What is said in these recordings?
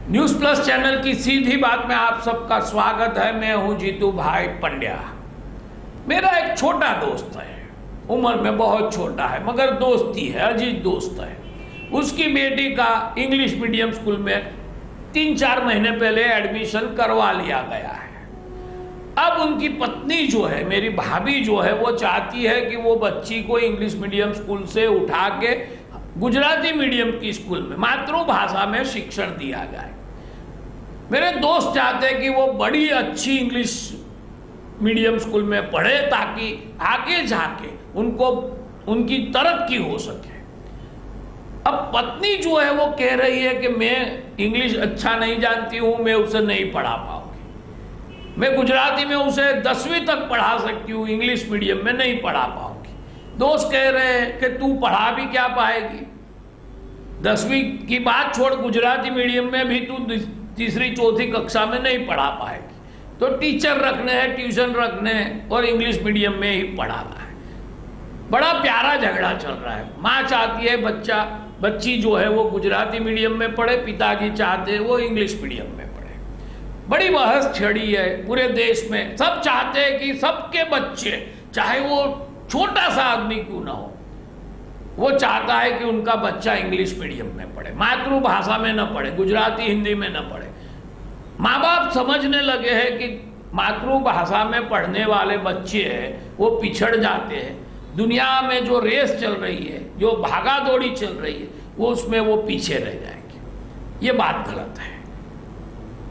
News plus channel की सीधी बात में आप सबका स्वागत है। मैं हूं जीतू भाई पंड्या। मेरा एक छोटा दोस्त है, उम्र में बहुत छोटा है मगर दोस्ती है, अजीज दोस्त है। उसकी बेटी का इंग्लिश मीडियम स्कूल में 3-4 महीने पहले एडमिशन करवा लिया गया है। अब उनकी पत्नी जो है, मेरी भाभी जो है, वो चाहती है कि वो बच्ची को इंग्लिश मीडियम स्कूल से उठा के गुजराती मीडियम की स्कूल में मातृभाषा में शिक्षण दिया जाए। मेरे दोस्त चाहते हैं कि वो बड़ी अच्छी इंग्लिश मीडियम स्कूल में पढ़े ताकि आगे जाके उनको उनकी तरक्की हो सके। अब पत्नी जो है वो कह रही है कि मैं इंग्लिश अच्छा नहीं जानती हूँ, मैं उसे नहीं पढ़ा पाऊंगी। मैं गुजराती में उसे 10वीं तक पढ़ा सकती हूँ, इंग्लिश मीडियम में नहीं पढ़ा पाऊंगी। दोस्त कह रहे हैं कि तू पढ़ा भी क्या पाएगी, 10वीं की बात छोड़, गुजराती मीडियम में भी तू 3री-4थी कक्षा में नहीं पढ़ा पाएगी, तो टीचर रखने हैं, ट्यूशन रखने हैं और इंग्लिश मीडियम में ही पढ़ाना है। बड़ा प्यारा झगड़ा चल रहा है। माँ चाहती है बच्ची जो है वो गुजराती मीडियम में पढ़े, पिताजी चाहते हैं वो इंग्लिश मीडियम में पढ़े। बड़ी बहस छिड़ी है पूरे देश में। सब चाहते हैं कि सबके बच्चे, चाहे वो छोटा सा आदमी क्यों ना हो, वो चाहता है कि उनका बच्चा इंग्लिश मीडियम में पढ़े, मातृभाषा में न पढ़े, गुजराती हिंदी में न पढ़े। माँ बाप समझने लगे हैं कि मातृभाषा में पढ़ने वाले बच्चे हैं वो पिछड़ जाते हैं। दुनिया में जो रेस चल रही है, जो भागा दौड़ी चल रही है, वो उसमें वो पीछे रह जाएंगे। ये बात गलत है।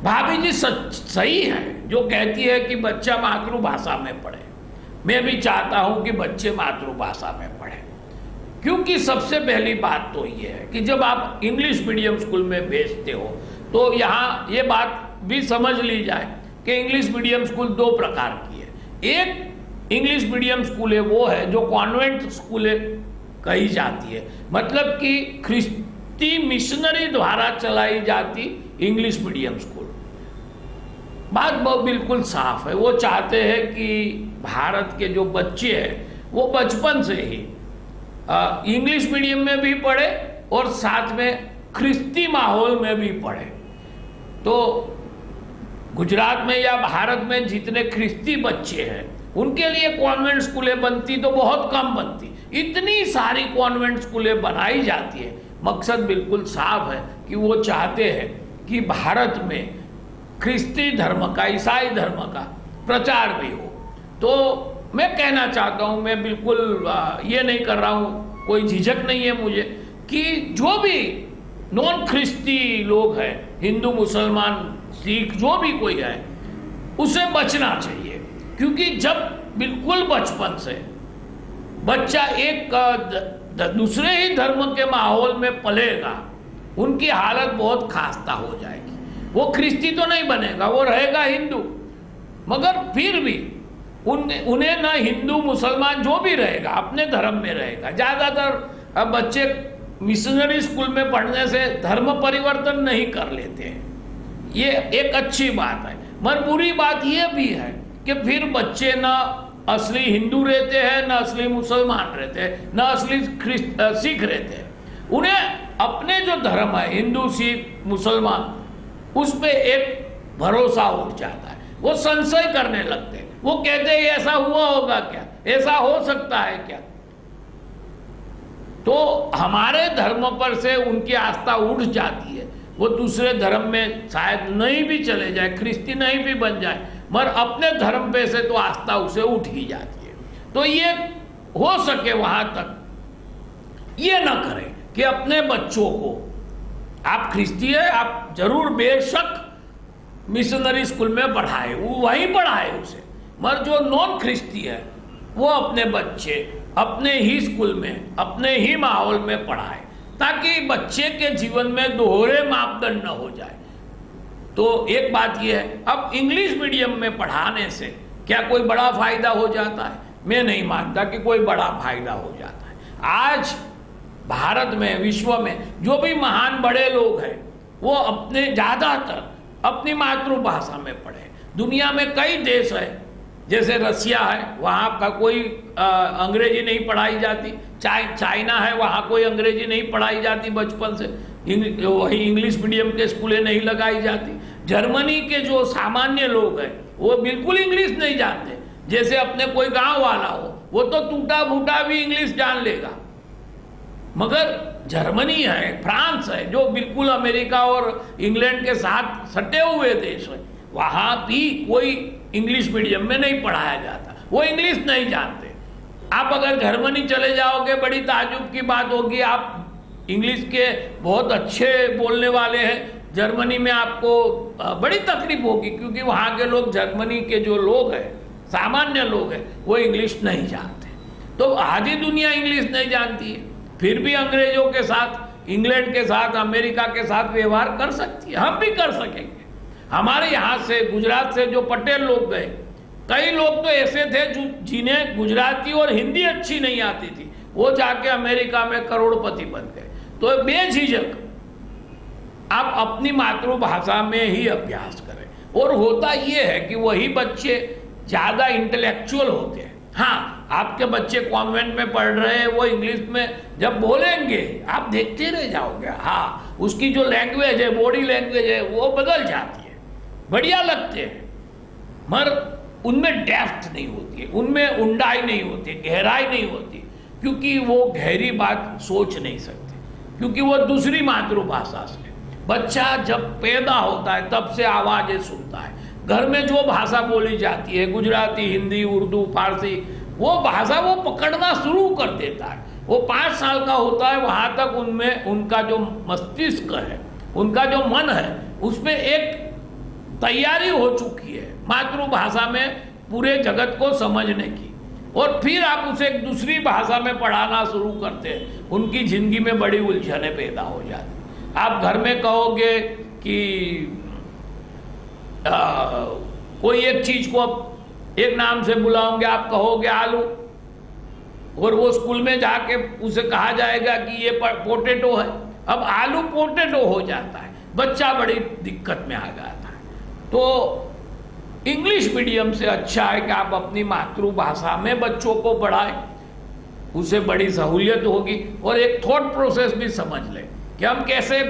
भाभी जी सही है जो कहती है कि बच्चा मातृभाषा में पढ़े। मैं भी चाहता हूं कि बच्चे मातृभाषा में पढ़े, क्योंकि सबसे पहली बात तो ये है कि जब आप इंग्लिश मीडियम स्कूल में भेजते हो तो यहाँ ये बात भी समझ ली जाए कि इंग्लिश मीडियम स्कूल 2 प्रकार की है। एक इंग्लिश मीडियम स्कूल है, वो है जो कॉन्वेंट स्कूल कही जाती है, मतलब कि ख्रिस्ती मिशनरी द्वारा चलाई जाती इंग्लिश मीडियम स्कूल। बात बिल्कुल साफ है। वो चाहते हैं कि भारत के जो बच्चे हैं वो बचपन से ही इंग्लिश मीडियम में भी पढ़े और साथ में ख्रिस्ती माहौल में भी पढ़े। तो गुजरात में या भारत में जितने ख्रिस्ती बच्चे हैं उनके लिए कॉन्वेंट स्कूलें बनती तो बहुत कम बनती। इतनी सारी कॉन्वेंट स्कूलें बनाई जाती है। मकसद बिल्कुल साफ है कि वो चाहते हैं कि भारत में ख्रिस्ती धर्म का, ईसाई धर्म का प्रचार भी हो। तो मैं कहना चाहता हूँ, मैं बिल्कुल ये नहीं कर रहा हूँ, कोई झिझक नहीं है मुझे कि जो भी नॉन ख्रिस्ती लोग हैं, हिंदू, मुसलमान, सिख, जो भी कोई है, उसे बचना चाहिए। क्योंकि जब बिल्कुल बचपन से बच्चा एक दूसरे ही धर्म के माहौल में पलेगा, उनकी हालत बहुत खास्ता हो जाएगी। वो ख्रिस्ती तो नहीं बनेगा, वो रहेगा हिंदू, मगर फिर भी उन्हें ना हिंदू मुसलमान जो भी रहेगा अपने धर्म में रहेगा। ज़्यादातर बच्चे मिशनरी स्कूल में पढ़ने से धर्म परिवर्तन नहीं कर लेते हैं, ये एक अच्छी बात है। मगर बुरी बात ये भी है कि फिर बच्चे ना असली हिंदू रहते हैं, ना असली मुसलमान रहते हैं, ना असली सिख रहते हैं। उन्हें अपने जो धर्म है, हिंदू, सिख, मुसलमान, उस पर एक भरोसा उठ जाता है। वो संशय करने लगते हैं। वो कहते हैं ऐसा हुआ होगा क्या, ऐसा हो सकता है क्या। तो हमारे धर्म पर से उनकी आस्था उठ जाती है। वो दूसरे धर्म में शायद नहीं भी चले जाए, ख्रिस्ती नहीं भी बन जाए, मगर अपने धर्म पे से तो आस्था उसे उठ ही जाती है। तो ये हो सके वहां तक ये ना करें कि अपने बच्चों को, आप ख्रिस्ती है, आप जरूर बेशक मिशनरी स्कूल में पढ़ाए, वो वहीं पढ़ाए उसे, मगर जो नॉन ख्रिस्ती है वो अपने बच्चे अपने ही स्कूल में, अपने ही माहौल में पढ़ाए, ताकि बच्चे के जीवन में दोहरे मापदंड न हो जाए। तो एक बात यह है, अब इंग्लिश मीडियम में पढ़ाने से क्या कोई बड़ा फायदा हो जाता है? मैं नहीं मानता कि कोई बड़ा फायदा हो जाता है। आज भारत में, विश्व में जो भी महान बड़े लोग हैं वो अपने ज़्यादातर अपनी मातृभाषा में पढ़े। दुनिया में कई देश है, जैसे रसिया है, वहाँ का कोई अंग्रेजी नहीं पढ़ाई जाती। चाइना है, वहाँ कोई अंग्रेजी नहीं पढ़ाई जाती बचपन से। वही इंग्लिश मीडियम के स्कूलें नहीं लगाई जाती। जर्मनी के जो सामान्य लोग हैं वो बिल्कुल इंग्लिश नहीं जानते। जैसे अपने कोई गांव वाला हो वो तो टूटा फूटा भी इंग्लिश जान लेगा, मगर जर्मनी है, फ्रांस है, जो बिल्कुल अमेरिका और इंग्लैंड के साथ सटे हुए देश है, वहां भी कोई इंग्लिश मीडियम में नहीं पढ़ाया जाता, वो इंग्लिश नहीं जानते। आप अगर जर्मनी चले जाओगे, बड़ी ताज्जुब की बात होगी, आप इंग्लिश के बहुत अच्छे बोलने वाले हैं, जर्मनी में आपको बड़ी तकलीफ होगी, क्योंकि वहाँ के लोग, जर्मनी के जो लोग हैं, सामान्य लोग हैं, वो इंग्लिश नहीं जानते। तो आधी दुनिया इंग्लिश नहीं जानती है, फिर भी अंग्रेजों के साथ, इंग्लैंड के साथ, अमेरिका के साथ व्यवहार कर सकती है। हम भी कर सकेंगे। हमारे यहाँ से, गुजरात से जो पटेल लोग गए, कई लोग तो ऐसे थे जिन्हें गुजराती और हिंदी अच्छी नहीं आती थी, वो जाके अमेरिका में करोड़पति बन गए। तो बेझिझक आप अपनी मातृभाषा में ही अभ्यास करें। और होता ये है कि वही बच्चे ज़्यादा इंटेलेक्चुअल होते हैं। हाँ, आपके बच्चे कॉन्वेंट में पढ़ रहे हैं, वो इंग्लिश में जब बोलेंगे आप देखते रह जाओगे। हाँ, उसकी जो लैंग्वेज है, बॉडी लैंग्वेज है, वो बदल जाती है, बढ़िया लगते हैं, मगर उनमें डेप्थ नहीं होती है, उनमें ऊंडाई नहीं होती, गहराई नहीं होती, क्योंकि वो गहरी बात सोच नहीं सकते, क्योंकि वो दूसरी मातृभाषा से। बच्चा जब पैदा होता है तब से आवाज़ें सुनता है, घर में जो भाषा बोली जाती है, गुजराती, हिंदी, उर्दू, फारसी, वो भाषा वो पकड़ना शुरू कर देता है। वो 5 साल का होता है, वहाँ तक उनमें उनका जो मस्तिष्क है, उनका जो मन है, उसमें एक तैयारी हो चुकी है मातृभाषा में पूरे जगत को समझने की। और फिर आप उसे एक दूसरी भाषा में पढ़ाना शुरू करते हैं, उनकी जिंदगी में बड़ी उलझनें पैदा हो जाती। आप घर में कहोगे कि कोई एक चीज को एक नाम से बुलाओगे, आप कहोगे आलू, और वो स्कूल में जाके उसे कहा जाएगा कि ये पोटैटो है। अब आलू पोटैटो हो जाता है, बच्चा बड़ी दिक्कत में आ जाता है। तो इंग्लिश मीडियम से अच्छा है कि आप अपनी मातृभाषा में बच्चों को पढ़ाएं, उसे बड़ी सहूलियत होगी। और एक थॉट प्रोसेस भी समझ लें कि हम कैसे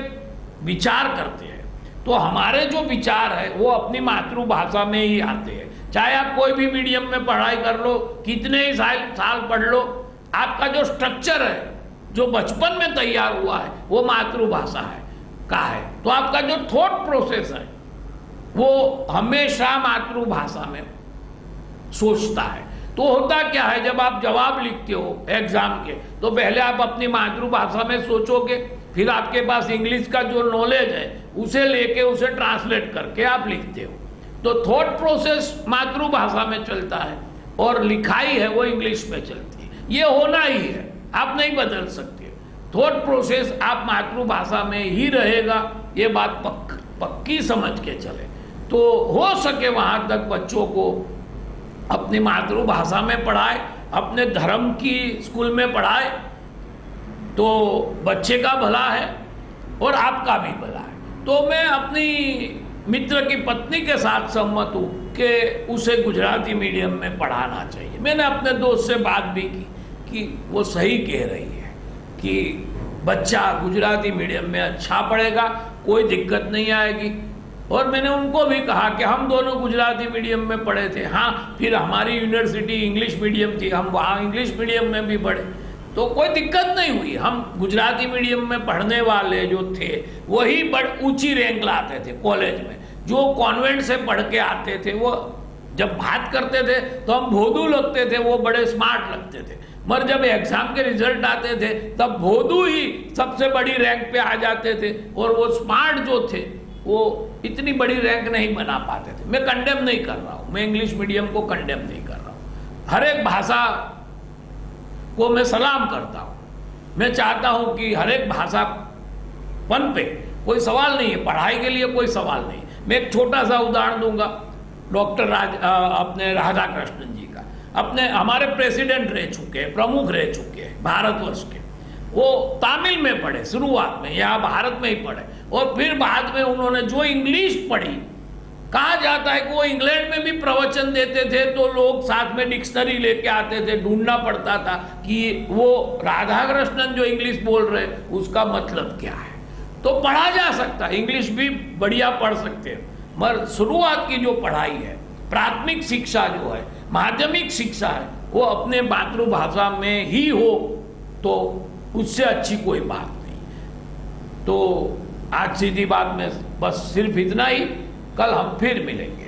विचार करते हैं। तो हमारे जो विचार है वो अपनी मातृभाषा में ही आते हैं। चाहे आप कोई भी मीडियम में पढ़ाई कर लो, कितने ही साल पढ़ लो, आपका जो स्ट्रक्चर है, जो बचपन में तैयार हुआ है, वो मातृभाषा का है। तो आपका जो थॉट प्रोसेस है वो हमेशा मातृभाषा में सोचता है। तो होता क्या है, जब आप जवाब लिखते हो एग्जाम के, तो पहले आप अपनी मातृभाषा में सोचोगे, फिर आपके पास इंग्लिश का जो नॉलेज है उसे लेके उसे ट्रांसलेट करके आप लिखते हो। तो थॉट प्रोसेस मातृभाषा में चलता है और लिखाई है वो इंग्लिश में चलती है। ये होना ही है, आप नहीं बदल सकते। थॉट प्रोसेस आप मातृभाषा में ही रहेगा, ये बात पक्की समझ के चले। तो हो सके वहां तक बच्चों को अपनी मातृभाषा में पढ़ाए, अपने धर्म की स्कूल में पढ़ाए, तो बच्चे का भला है और आपका भी भला है। तो मैं अपनी मित्र की पत्नी के साथ सहमत हूँ कि उसे गुजराती मीडियम में पढ़ाना चाहिए। मैंने अपने दोस्त से बात भी की कि वो सही कह रही है कि बच्चा गुजराती मीडियम में अच्छा पढ़ेगा, कोई दिक्कत नहीं आएगी। और मैंने उनको भी कहा कि हम दोनों गुजराती मीडियम में पढ़े थे। हाँ, फिर हमारी यूनिवर्सिटी इंग्लिश मीडियम थी, हम वहाँ इंग्लिश मीडियम में भी पढ़े, तो कोई दिक्कत नहीं हुई। हम गुजराती मीडियम में पढ़ने वाले जो थे वही बड़ी ऊंची रैंक लाते थे कॉलेज में। जो कॉन्वेंट से पढ़ के आते थे वो जब बात करते थे तो हम भोदू लगते थे, वो बड़े स्मार्ट लगते थे, मगर जब एग्जाम के रिजल्ट आते थे तब भोदू ही सबसे बड़ी रैंक पे आ जाते थे, और वो स्मार्ट जो थे वो इतनी बड़ी रैंक नहीं बना पाते थे। मैं कंडेम नहीं कर रहा हूँ, मैं इंग्लिश मीडियम को कंडेम नहीं कर रहा हूँ। हर एक भाषा को मैं सलाम करता हूँ। मैं चाहता हूँ कि हर एक भाषा पन पे कोई सवाल नहीं है, पढ़ाई के लिए कोई सवाल नहीं। मैं एक छोटा सा उदाहरण दूंगा, डॉक्टर अपने राधा कृष्णन जी का। अपने हमारे प्रेसिडेंट रह चुके हैं, प्रमुख रह चुके हैं भारतवर्ष के। वो तमिल में पढ़े शुरुआत में, यहाँ भारत में ही पढ़े, और फिर बाद में उन्होंने जो इंग्लिश पढ़ी, कहा जाता है कि वो इंग्लैंड में भी प्रवचन देते थे तो लोग साथ में डिक्शनरी लेके आते थे, ढूंढना पड़ता था कि वो राधा कृष्णन जो इंग्लिश बोल रहे उसका मतलब क्या है। तो पढ़ा जा सकता है, इंग्लिश भी बढ़िया पढ़ सकते हैं, मगर शुरुआत की जो पढ़ाई है, प्राथमिक शिक्षा जो है, माध्यमिक शिक्षा है, वो अपने मातृभाषा में ही हो तो उससे अच्छी कोई बात नहीं। तो आज सीधी बात में बस सिर्फ इतना ही, कल हम फिर मिलेंगे।